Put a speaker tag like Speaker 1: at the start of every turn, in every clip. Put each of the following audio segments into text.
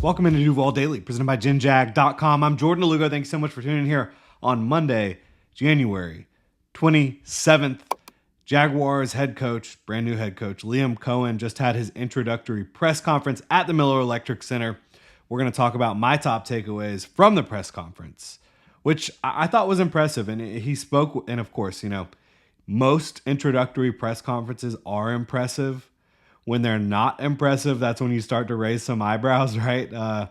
Speaker 1: Welcome into Duval Daily, presented by GenJag.com. I'm Jordan DeLugo. Thanks so much for tuning in here on Monday, January 27th. Jaguars head coach, brand new head coach, Liam Cohen just had his introductory press conference at the Miller Electric Center. We're going to talk about my top takeaways from the press conference, which I thought was impressive. And he spoke, and of course, most introductory press conferences are impressive. When they're not impressive, that's when you start to raise some eyebrows, right?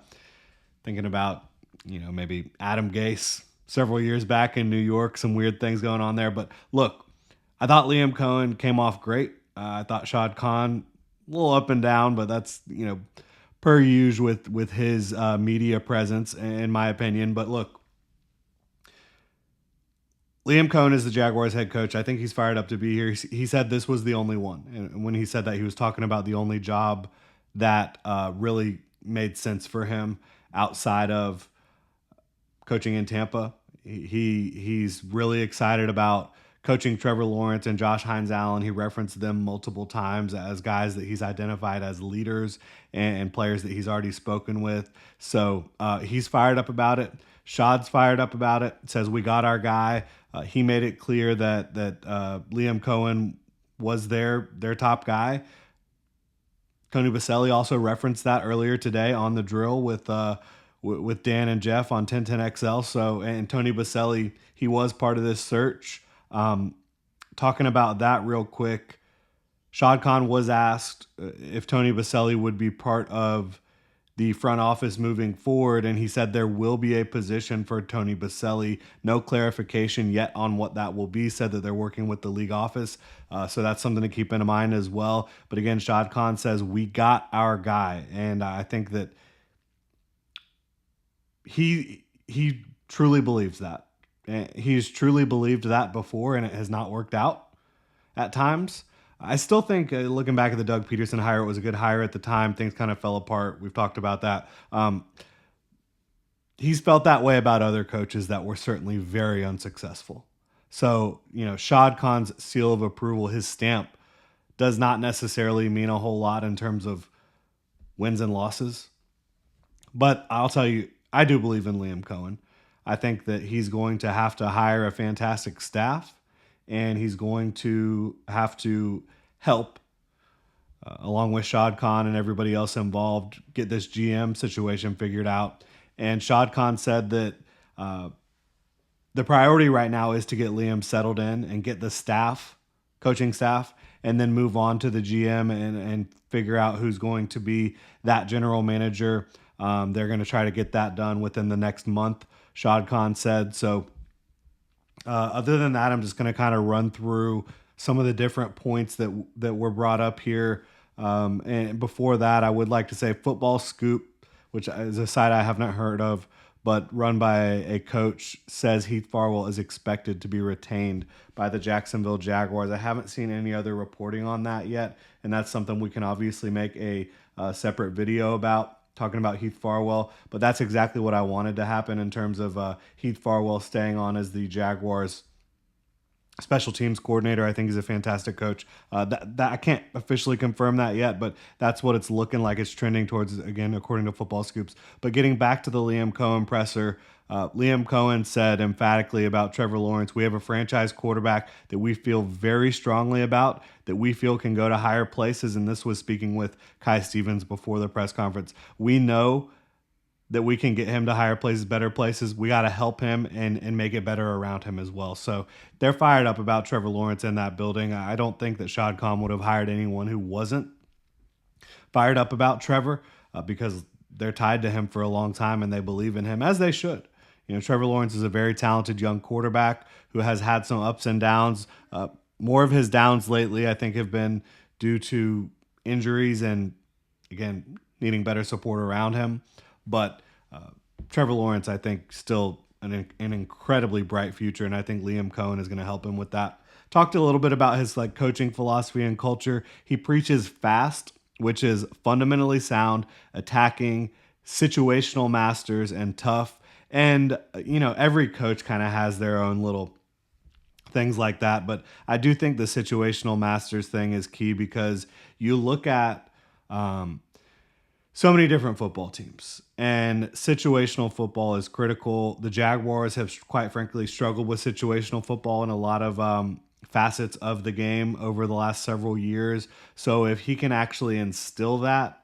Speaker 1: Thinking about, maybe Adam Gase several years back in New York, some weird things going on there. But look, I thought Liam Cohen came off great. I thought Shad Khan, a little up and down, but that's, per usual with his media presence, in my opinion. But look, Liam Cohen is the Jaguars head coach. I think he's fired up to be here. He said this was the only one. And when he said that, he was talking about the only job that really made sense for him outside of coaching in Tampa. He's really excited about coaching Trevor Lawrence and Josh Hines Allen. He referenced them multiple times as guys that he's identified as leaders and players that he's already spoken with. So he's fired up about it. Shad's fired up about it. Says we got our guy. He made it clear that Liam Cohen was their top guy. Tony Baselli also referenced that earlier today on the drill with Dan and Jeff on 1010XL. So, and Tony Baselli, he was part of this search. Talking about that real quick, Shad Khan was asked if Tony Baselli would be part of the front office moving forward, and he said there will be a position for Tony Baselli. No clarification yet on what that will be. Said that they're working with the league office, so that's something to keep in mind as well. But again, Shad Khan says we got our guy, and I think that he truly believes that. He's truly believed that before, and it has not worked out at times. I still think, looking back at the Doug Peterson hire, it was a good hire at the time. Things kind of fell apart. We've talked about that. He's felt that way about other coaches that were certainly very unsuccessful. So, Shad Khan's seal of approval, his stamp, does not necessarily mean a whole lot in terms of wins and losses. But I'll tell you, I do believe in Liam Cohen. I think that he's going to have to hire a fantastic staff, and he's going to have to help, along with Shad Khan and everybody else involved, get this GM situation figured out. And Shad Khan said that the priority right now is to get Liam settled in and get the staff, coaching staff, and then move on to the GM and figure out who's going to be that general manager. They're going to try to get that done within the next month, Shad Khan said. So other than that, I'm just going to kind of run through some of the different points that were brought up here. And before that, I would like to say Football Scoop, which is a site I have not heard of, but run by a coach, says Heath Farwell is expected to be retained by the Jacksonville Jaguars. I haven't seen any other reporting on that yet, and that's something we can obviously make a separate video about, talking about Heath Farwell. But that's exactly what I wanted to happen in terms of Heath Farwell staying on as the Jaguars special teams coordinator. I think he's a fantastic coach. That I can't officially confirm that yet, but that's what it's looking like. It's trending towards, again, according to Football Scoops. But getting back to the Liam Cohen presser, Liam Cohen said emphatically about Trevor Lawrence, we have a franchise quarterback that we feel very strongly about, that we feel can go to higher places. And this was speaking with Kai Stevens before the press conference. We know that we can get him to higher places, better places. We got to help him and make it better around him as well. So they're fired up about Trevor Lawrence in that building. I don't think that Shad Khan would have hired anyone who wasn't fired up about Trevor because they're tied to him for a long time and they believe in him, as they should. Trevor Lawrence is a very talented young quarterback who has had some ups and downs. More of his downs lately, I think, have been due to injuries and, again, needing better support around him. But Trevor Lawrence, I think, still an incredibly bright future, and I think Liam Cohen is going to help him with that. Talked a little bit about his coaching philosophy and culture. He preaches fast, which is fundamentally sound, attacking, situational masters, and tough. And every coach kind of has their own little things like that. But I do think the situational masters thing is key because you look at so many different football teams, and situational football is critical. The Jaguars have, quite frankly, struggled with situational football in a lot of facets of the game over the last several years. So if he can actually instill that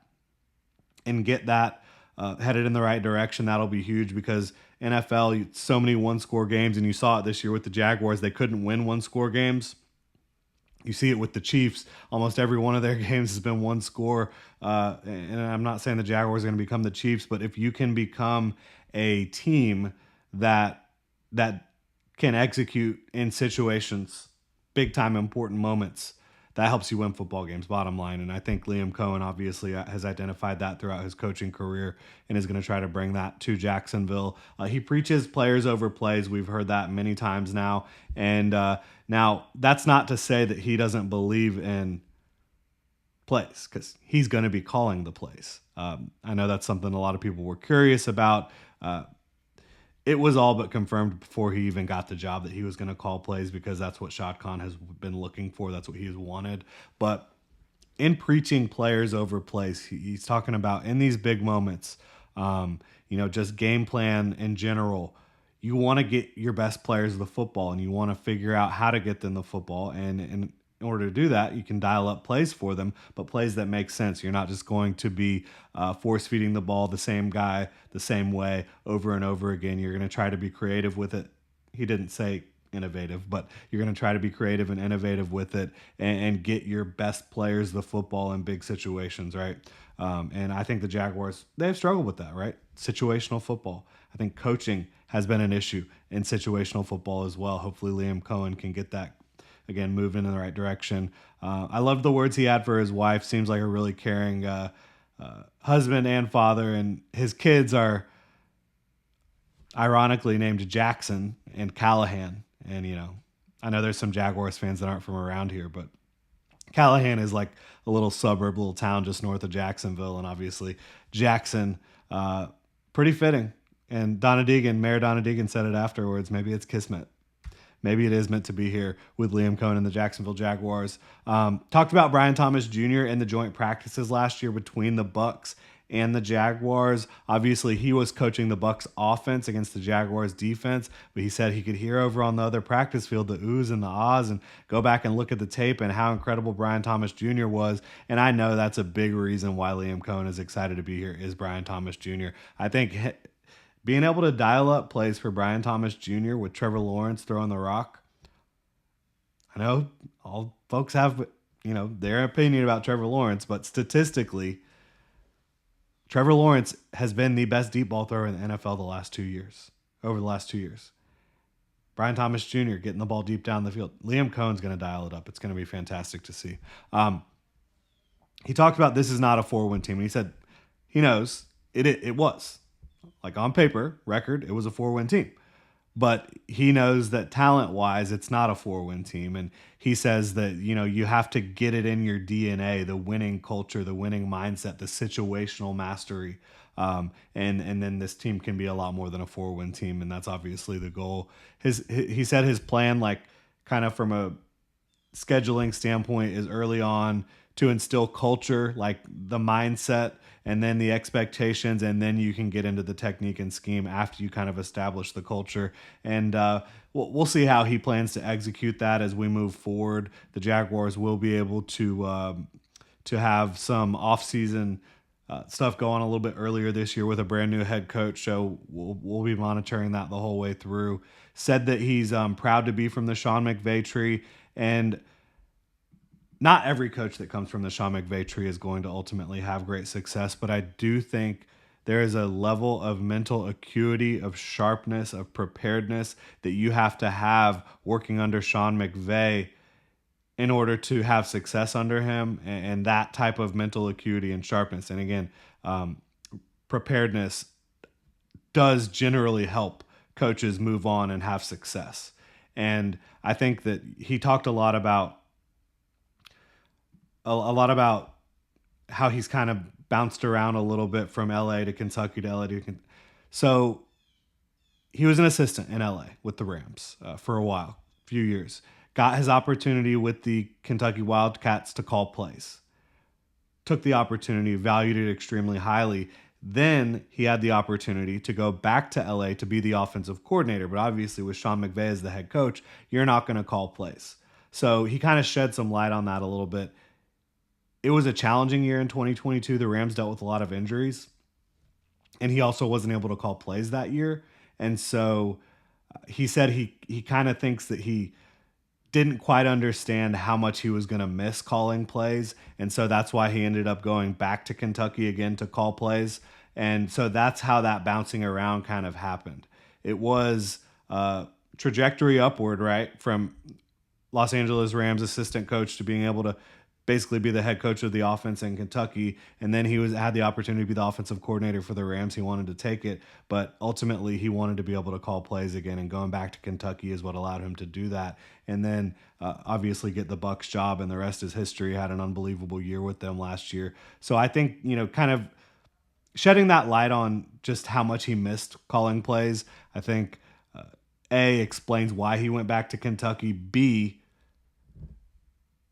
Speaker 1: and get that headed in the right direction, that'll be huge because NFL, so many one score games, and you saw it this year with the Jaguars. They couldn't win one score games. You see it with the Chiefs. Almost every one of their games has been one score. And I'm not saying the Jaguars are going to become the Chiefs, but if you can become a team that can execute in situations, big time important moments, that helps you win football games, bottom line. And I think Liam Cohen obviously has identified that throughout his coaching career and is going to try to bring that to Jacksonville. He preaches players over plays. We've heard that many times now. And now that's not to say that he doesn't believe in plays, because he's going to be calling the plays. I know that's something a lot of people were curious about. It was all but confirmed before he even got the job that he was going to call plays, because that's what Shad Khan has been looking for. That's what he's wanted. But in preaching players over plays, he's talking about in these big moments, just game plan in general. You want to get your best players the football, and you want to figure out how to get them the football. And in order to do that, you can dial up plays for them, but plays that make sense. You're not just going to be force feeding the ball the same guy the same way over and over again. You're going to try to be creative with it. He didn't say innovative, but you're going to try to be creative and innovative with it, and get your best players the football in big situations, right? And I think the Jaguars, they've struggled with that, right? Situational football. I think coaching has been an issue in situational football as well. Hopefully Liam Cohen can get that, again, moving in the right direction. I love the words he had for his wife. Seems like a really caring husband and father, and his kids are ironically named Jackson and Callahan. And, I know there's some Jaguars fans that aren't from around here, but Callahan is like a little suburb, little town just north of Jacksonville. And obviously Jackson, pretty fitting. And Mayor Donna Deegan said it afterwards. Maybe it's Kismet. Maybe it is meant to be here with Liam Cohen and the Jacksonville Jaguars. Talked about Brian Thomas Jr. in the joint practices last year between the Bucs and the Jaguars. Obviously, he was coaching the Bucs offense against the Jaguars defense, but he said he could hear over on the other practice field the oohs and the ahs, and go back and look at the tape and how incredible Brian Thomas Jr. was. And I know that's a big reason why Liam Cohen is excited to be here is Brian Thomas Jr. I think being able to dial up plays for Brian Thomas Jr. with Trevor Lawrence throwing the rock. I know all folks have, their opinion about Trevor Lawrence, but statistically, Trevor Lawrence has been the best deep ball thrower in the NFL over the last 2 years. Brian Thomas Jr. getting the ball deep down the field. Liam Cohen's going to dial it up. It's going to be fantastic to see. He talked about this is not a 4-win team, and he said he knows it was. Like on paper, record, it was a 4-win team. But he knows that talent-wise, it's not a 4-win team. And he says that, you have to get it in your DNA, the winning culture, the winning mindset, the situational mastery. And then this team can be a lot more than a 4-win team. And that's obviously the goal. He said his plan, like kind of from a scheduling standpoint, is early on to instill culture, like the mindset, and then the expectations, and then you can get into the technique and scheme after you kind of establish the culture. And we'll see how he plans to execute that as we move forward. The Jaguars will be able to have some off-season stuff go on a little bit earlier this year with a brand new head coach. So we'll be monitoring that the whole way through. Said that he's proud to be from the Sean McVay tree, and not every coach that comes from the Sean McVay tree is going to ultimately have great success, but I do think there is a level of mental acuity, of sharpness, of preparedness that you have to have working under Sean McVay in order to have success under him, and that type of mental acuity and sharpness. And again, preparedness does generally help coaches move on and have success. And I think that he talked a lot about how he's kind of bounced around a little bit from LA to Kentucky to LA to Kentucky. So he was an assistant in LA with the Rams for a while, few years. Got his opportunity with the Kentucky Wildcats to call plays. took the opportunity, valued it extremely highly. Then he had the opportunity to go back to LA to be the offensive coordinator. But obviously, with Sean McVay as the head coach, you're not going to call plays. So he kind of shed some light on that a little bit. It was a challenging year in 2022. The Rams dealt with a lot of injuries, and he also wasn't able to call plays that year. And so he said he kind of thinks that he didn't quite understand how much he was going to miss calling plays. And so that's why he ended up going back to Kentucky again to call plays. And so that's how that bouncing around kind of happened. It was trajectory upward, right? From Los Angeles Rams assistant coach to being able to basically be the head coach of the offense in Kentucky. And then he had the opportunity to be the offensive coordinator for the Rams. He wanted to take it, but ultimately he wanted to be able to call plays again, and going back to Kentucky is what allowed him to do that. And then obviously get the Bucs job, and the rest is history. Had an unbelievable year with them last year. So I think, kind of shedding that light on just how much he missed calling plays, I think A, explains why he went back to Kentucky. B,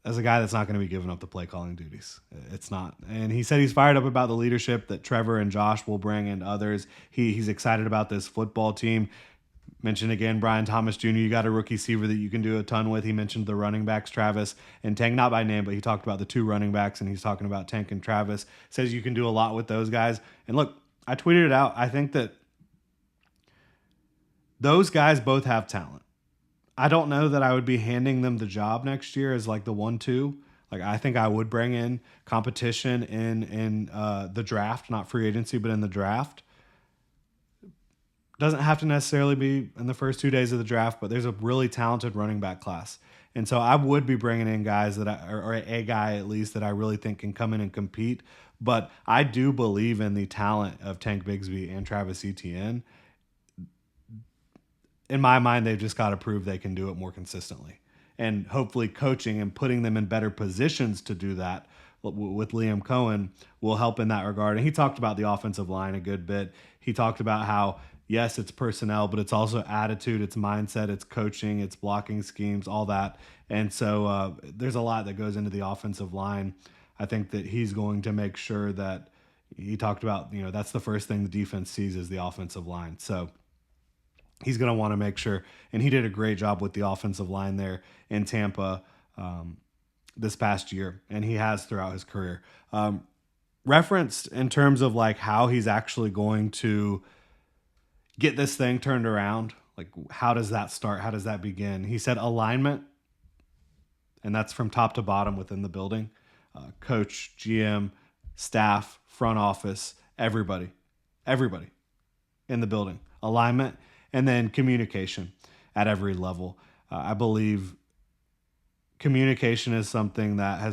Speaker 1: as a guy that's not going to be giving up the play calling duties. It's not. And he said he's fired up about the leadership that Trevor and Josh will bring, and others. He's excited about this football team. Mentioned again, Brian Thomas Jr., you got a rookie receiver that you can do a ton with. He mentioned the running backs, Travis and Tank, not by name, but he talked about the two running backs, and he's talking about Tank and Travis. Says you can do a lot with those guys. And look, I tweeted it out. I think that those guys both have talent. I don't know that I would be handing them the job next year as like the 1-2. Like, I think I would bring in competition in the draft, not free agency, but in the draft. Doesn't have to necessarily be in the first 2 days of the draft, but there's a really talented running back class. And so I would be bringing in guys or a guy at least that I really think can come in and compete. But I do believe in the talent of Tank Bigsby and Travis Etienne. In my mind, they've just got to prove they can do it more consistently. And hopefully coaching and putting them in better positions to do that with Liam Cohen will help in that regard. And he talked about the offensive line a good bit. He talked about how, yes, it's personnel, but it's also attitude, it's mindset, it's coaching, it's blocking schemes, all that. And so there's a lot that goes into the offensive line. I think that he's going to make sure that he talked about, that's the first thing the defense sees is the offensive line. So he's going to want to make sure, and he did a great job with the offensive line there in Tampa this past year, and he has throughout his career. Referenced in terms of like how he's actually going to get this thing turned around, like how does that start? How does that begin? He said alignment, and that's from top to bottom within the building. Coach, GM, staff, front office, everybody in the building. Alignment. And then communication at every level. I believe communication is something that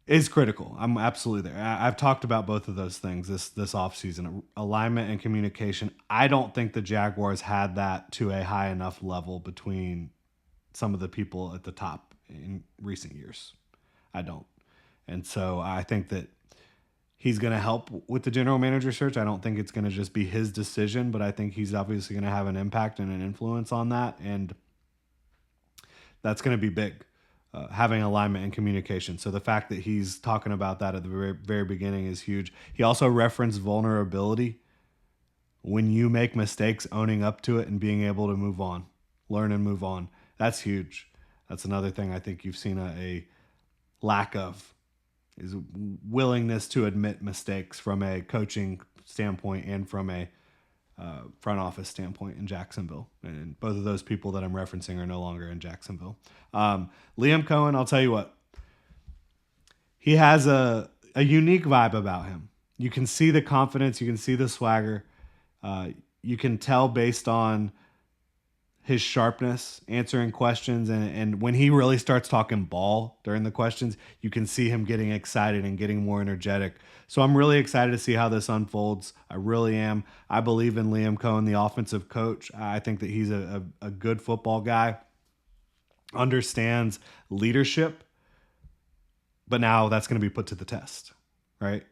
Speaker 1: is critical. I'm absolutely there. I've talked about both of those things this offseason, alignment and communication. I don't think the Jaguars had that to a high enough level between some of the people at the top in recent years. I don't. And so I think that he's going to help with the general manager search. I don't think it's going to just be his decision, but I think he's obviously going to have an impact and an influence on that. And that's going to be big, having alignment and communication. So the fact that he's talking about that at the very, very beginning is huge. He also referenced vulnerability. When you make mistakes, owning up to it and being able to move on, learn and move on. That's huge. That's another thing I think you've seen a lack of, is willingness to admit mistakes from a coaching standpoint and from a front office standpoint in Jacksonville. And both of those people that I'm referencing are no longer in Jacksonville. Liam Cohen, I'll tell you what, he has a unique vibe about him. You can see the confidence, you can see the swagger. You can tell based on his sharpness, answering questions, and when he really starts talking ball during the questions, you can see him getting excited and getting more energetic. So I'm really excited to see how this unfolds. I really am. I believe in Liam Cohen, the offensive coach. I think that he's a good football guy, understands leadership, but now that's going to be put to the test, right?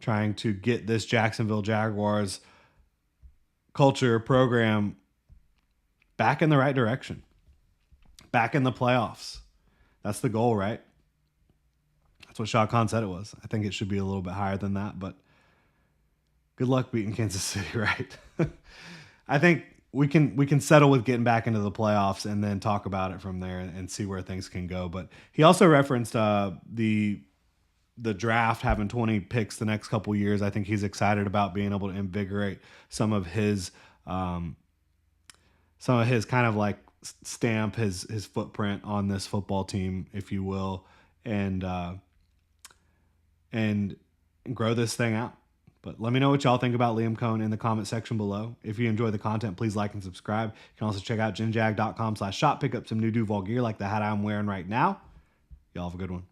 Speaker 1: Trying to get this Jacksonville Jaguars culture program back in the right direction, back in the playoffs. That's the goal, right? That's what Shad Khan said it was. I think it should be a little bit higher than that, but good luck beating Kansas City, right? I think we can settle with getting back into the playoffs and then talk about it from there and see where things can go. But he also referenced the draft having 20 picks the next couple years. I think he's excited about being able to invigorate um, some of his kind of like stamp his footprint on this football team, if you will, and and grow this thing out. But let me know what y'all think about Liam Cohen in the comment section below. If you enjoy the content, please like and subscribe. You can also check out ginjag.com/shop, pick up some new Duval gear like the hat I'm wearing right now. Y'all have a good one.